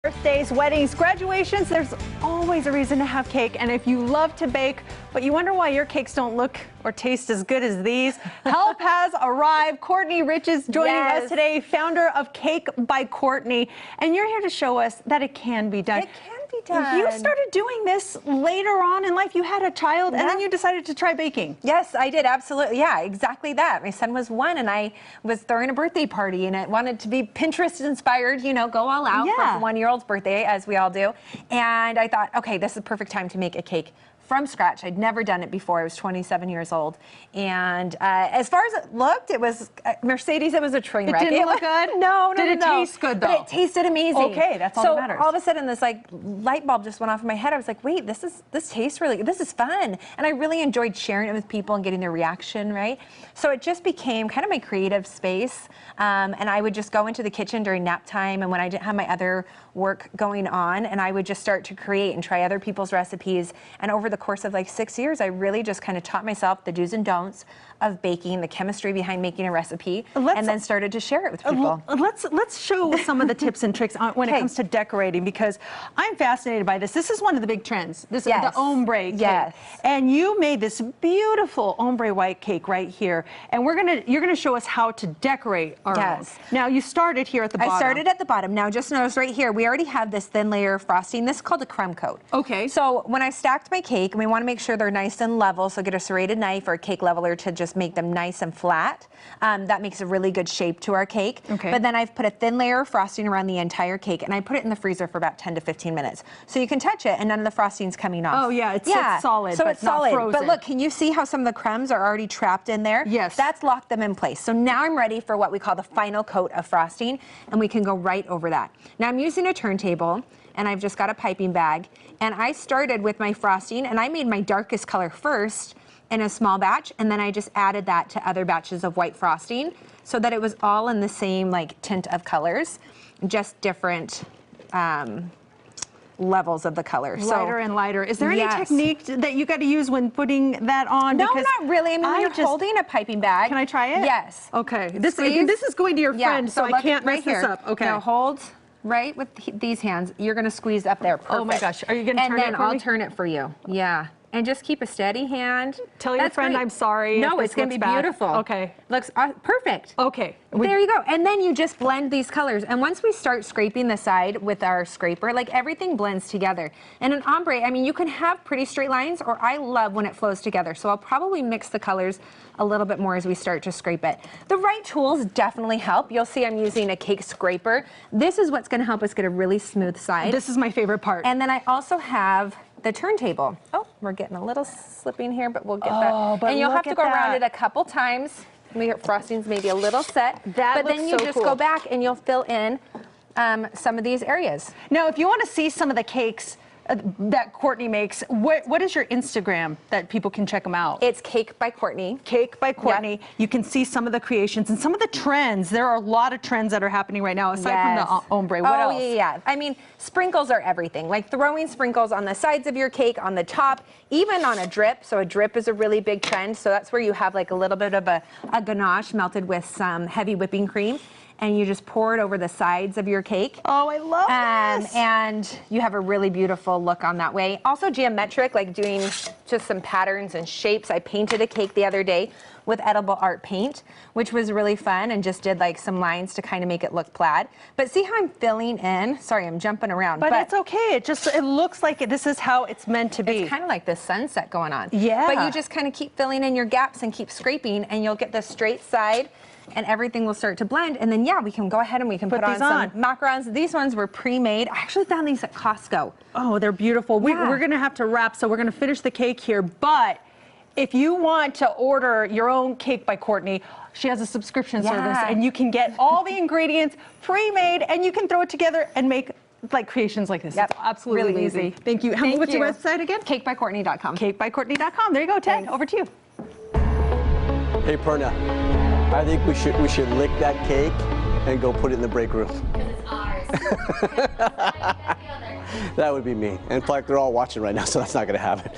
Birthdays, weddings, graduations, there's always a reason to have cake. And if you love to bake, but you wonder why your cakes don't look or taste as good as these, help has arrived. Courtney Rich is joining us today, founder of Cake by Courtney. And you're here to show us that it can be done. It can be done. You started doing this later on in life. You had a child and then you decided to try baking. Yes, I did. Absolutely. Yeah, exactly that. My son was 1 and I was throwing a birthday party and I wanted to be Pinterest inspired, you know, go all out for a 1-year-old's birthday, as we all do. And I thought, okay, this is the perfect time to make a cake from scratch. I'd never done it before. I was 27 years old. And as far as it looked, it was, Mercedes, it was a train wreck. It didn't look good? No. Did it taste good, though? But it tasted amazing. Okay, that's all that matters. So all of a sudden, this like light bulb just went off in my head. I was like, wait, this tastes really good. This is fun. And I really enjoyed sharing it with people and getting their reaction, right? So it just became kind of my creative space. And I would just go into the kitchen during nap time and when I didn't have my other work going on, and I would just start to create and try other people's recipes. And over the course of like 6 years, I really just kind of taught myself the do's and don'ts of baking, the chemistry behind making a recipe, and then started to share it with people. Let's show some of the tips and tricks when it comes to decorating, because I'm fascinated by this. This is one of the big trends. This is the ombre cake. And you made this beautiful ombre white cake right here. And you're gonna show us how to decorate our own. Now you started here at the bottom. I started at the bottom. Now just notice right here, we already have this thin layer of frosting. This is called a crumb coat. Okay. So when I stacked my cake, and we want to make sure they're nice and level, so get a serrated knife or a cake leveler to just make them nice and flat. That makes a really good shape to our cake. Okay. But then I've put a thin layer of frosting around the entire cake, and I put it in the freezer for about 10 to 15 minutes. So you can touch it, and none of the frosting's coming off. Oh yeah, it's solid, so but it's solid. not frozen. But look, can you see how some of the crumbs are already trapped in there? Yes. That's locked them in place. So now I'm ready for what we call the final coat of frosting, and we can go right over that. Now I'm using a turntable, and I've just got a piping bag, and I started with my frosting, and I made my darkest color first in a small batch, and then I just added that to other batches of white frosting so that it was all in the same like tint of colors, just different levels of the color. Lighter and lighter. Is there any technique that you got to use when putting that on? No, not really. I mean, when you're holding a piping bag. Can I try it? Yes. Okay. This is going to your friend, so I can't mess this up. Okay. Now hold right with these hands. You're going to squeeze up there. Perfect. Oh my gosh. Are you going to turn it for me? And then I'll turn it for you. Yeah. And just keep a steady hand. Tell your friend I'm sorry. No, it's going to be beautiful. Okay. Looks perfect. Okay. There you go. And then you just blend these colors. And once we start scraping the side with our scraper, like everything blends together. And an ombre, I mean, you can have pretty straight lines, or I love when it flows together. So I'll probably mix the colors a little bit more as we start to scrape it. The right tools definitely help. You'll see I'm using a cake scraper. This is what's going to help us get a really smooth side. This is my favorite part. And then I also have the turntable. Oh, we're getting a little slipping here, but we'll get that. And you'll have to go around it a couple times. Frosting's maybe a little set. But then you just go back and you'll fill in some of these areas. Now, if you want to see some of the cakes that Courtney makes, what is your Instagram that people can check them out? It's Cake by Courtney. Cake by Courtney. Yep. You can see some of the creations and some of the trends. There are a lot of trends that are happening right now, aside from the ombre. What else? Yeah. I mean, sprinkles are everything. Like throwing sprinkles on the sides of your cake, on the top, even on a drip. So a drip is a really big trend. So that's where you have like a little bit of a ganache melted with some heavy whipping cream. And you just pour it over the sides of your cake. Oh, I love this. And you have a really beautiful look on that way. Also geometric, like doing just some patterns and shapes. I painted a cake the other day with edible art paint, which was really fun, and just did like some lines to kind of make it look plaid. But see how I'm filling in? Sorry, I'm jumping around. But it's okay. It looks like this is how it's meant to be. It's kind of like this sunset going on. Yeah. But you just kind of keep filling in your gaps and keep scraping, and you'll get the straight side, and everything will start to blend. And then, yeah, we can go ahead and we can put on some macarons. These ones were pre-made. I actually found these at Costco. Oh, they're beautiful. We're going to have to wrap, so we're going to finish the cake here. But if you want to order your own Cake by Courtney, she has a subscription service, and you can get all the ingredients pre-made, and you can throw it together and make like creations like this. It's absolutely really easy. Thank you. What's your website again? CakeByCourtney.com. CakeByCourtney.com. There you go, Ted. Over to you. Hey, Perna. I think we should lick that cake and go put it in the break room. Because it's ours. That would be me. And in fact, they're all watching right now, so that's not going to happen.